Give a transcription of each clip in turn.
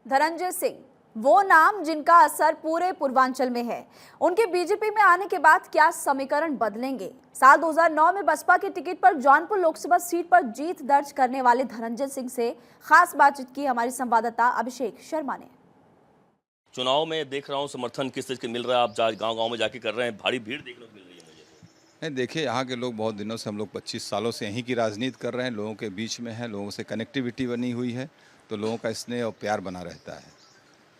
धनंजय सिंह, वो नाम जिनका असर पूरे पूर्वांचल में है। उनके बीजेपी में आने के बाद क्या समीकरण बदलेंगे? साल 2009 में बसपा की टिकट पर जौनपुर लोकसभा सीट पर जीत दर्ज करने वाले धनंजय सिंह से खास बातचीत की हमारी संवाददाता अभिषेक शर्मा ने। चुनाव में देख रहा हूँ समर्थन किस तरह के मिल रहा है, आप गांव-गांव में जाके कर रहे हैं, भारी भीड़ देखने को मिल रही है मुझे। नहीं, देखिए, यहाँ के लोग बहुत दिनों से, हम लोग 25 सालों से यहीं की राजनीति कर रहे हैं, लोगों के बीच में हैं, लोगों से कनेक्टिविटी बनी हुई है, तो लोगों का स्नेह और प्यार बना रहता है,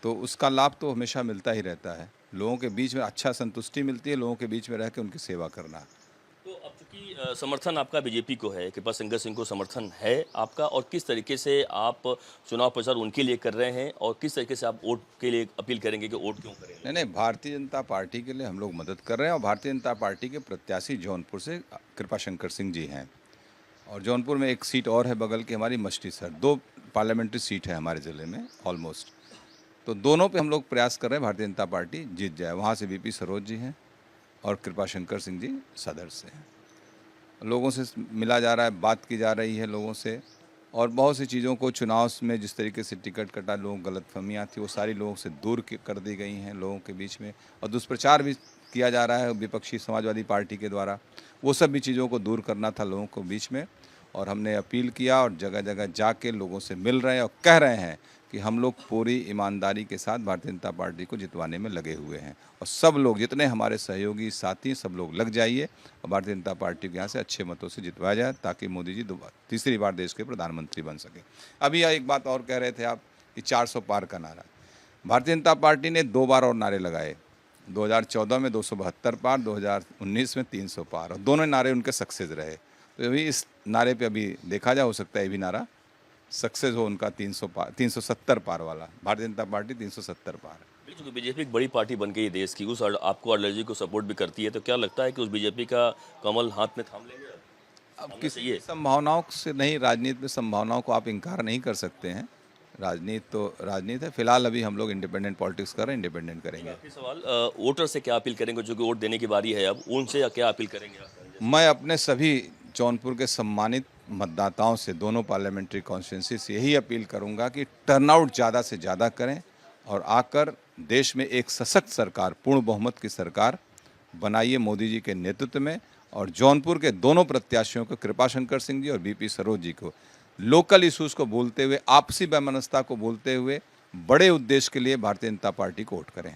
तो उसका लाभ तो हमेशा मिलता ही रहता है। लोगों के बीच में अच्छा संतुष्टि मिलती है, लोगों के बीच में रह के उनकी सेवा करना। तो अब चूंकि समर्थन आपका बीजेपी को है, कृपाशंकर सिंह को समर्थन है आपका, और किस तरीके से आप चुनाव प्रचार उनके लिए कर रहे हैं और किस तरीके से आप वोट के लिए अपील करेंगे कि वोट क्यों करें? नहीं, भारतीय जनता पार्टी के लिए हम लोग मदद कर रहे हैं, और भारतीय जनता पार्टी के प्रत्याशी जौनपुर से कृपाशंकर सिंह जी हैं, और जौनपुर में एक सीट और है बगल की हमारी मछलीशहर। 2 पार्लियामेंट्री सीट है हमारे ज़िले में ऑलमोस्ट, तो दोनों पे हम लोग प्रयास कर रहे हैं भारतीय जनता पार्टी जीत जाए। वहाँ से बीपी सरोज जी हैं और कृपाशंकर सिंह जी सदर से हैं। लोगों से मिला जा रहा है, बात की जा रही है लोगों से, और बहुत सी चीज़ों को चुनाव में जिस तरीके से टिकट कटा, लोगों गलतफहमियाँ थी, वो सारी लोगों से दूर कर दी गई हैं लोगों के बीच में, और दुष्प्रचार भी किया जा रहा है विपक्षी समाजवादी पार्टी के द्वारा। वो सब भी चीज़ों को दूर करना था लोगों को बीच में, और हमने अपील किया और जगह जगह जाके लोगों से मिल रहे हैं और कह रहे हैं कि हम लोग पूरी ईमानदारी के साथ भारतीय जनता पार्टी को जितवाने में लगे हुए हैं, और सब लोग, जितने हमारे सहयोगी साथी, सब लोग लग जाइए और भारतीय जनता पार्टी के यहाँ से अच्छे मतों से जितवाया जाए, ताकि मोदी जी तीसरी बार देश के प्रधानमंत्री बन सके। अभी एक बात और कह रहे थे आप कि 400 पार का नारा। भारतीय जनता पार्टी ने 2 बार और नारे लगाए, 2014 में 272 पार, 2019 में 300 पार, और दोनों नारे उनके सक्सेस रहे। तो अभी इस नारे पे अभी देखा जा, हो सकता है ये भी नारा सक्सेस हो उनका, 370 पार वाला। भारतीय जनता पार्टी 370 पार। क्योंकि बीजेपी एक बड़ी पार्टी बन गई है देश की, उस आपको एलर्जी को सपोर्ट भी करती है, तो क्या लगता है कि उस बीजेपी का कमल हाथ में थाम लेंगे? अब किसी संभावनाओं से नहीं, राजनीति में संभावनाओं को आप इनकार नहीं कर सकते हैं। राजनीति तो राजनीति है। फिलहाल अभी हम लोग इंडिपेंडेंट पॉलिटिक्स कर रहे हैं, इंडिपेंडेंट करेंगे। आखिरी सवाल, वोटर से क्या अपील करेंगे, जो कि वोट देने की बारी है अब, उनसे क्या अपील करेंगे आप? मैं अपने सभी जौनपुर के सम्मानित मतदाताओं से, दोनों पार्लियामेंट्री कॉन्स्टिट्यूंसी से यही अपील करूंगा कि टर्नआउट ज़्यादा से ज़्यादा करें और आकर देश में एक सशक्त सरकार, पूर्ण बहुमत की सरकार बनाइए मोदी जी के नेतृत्व में, और जौनपुर के दोनों प्रत्याशियों को, कृपाशंकर सिंह जी और बीपी सरोज जी को, लोकल इशूज़ को भूलते हुए, आपसी वैमनस्यता को भूलते हुए, बड़े उद्देश्य के लिए भारतीय जनता पार्टी को वोट करें।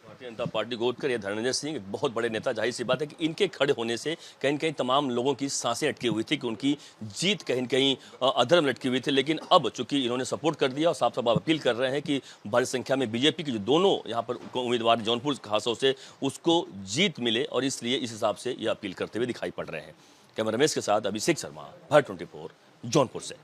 भारतीय जनता पार्टी को वोट करिए। धनंजय सिंह एक बहुत बड़े नेता, जाहिर सी बात है कि इनके खड़े होने से कहीं न कहीं तमाम लोगों की सांसें अटकी हुई थी कि उनकी जीत कहीं न कहीं अधर में लटकी हुई थी, लेकिन अब चूंकि इन्होंने सपोर्ट कर दिया और साफ साफ अपील कर रहे हैं कि बड़ी संख्या में बीजेपी के जो दोनों यहाँ पर उम्मीदवार जौनपुर खासतौर से, उसको जीत मिले, और इसलिए इस हिसाब से ये अपील करते हुए दिखाई पड़ रहे हैं। कैमरा रमेश के साथ अभिषेक शर्मा, भारत 24 जौनपुर से।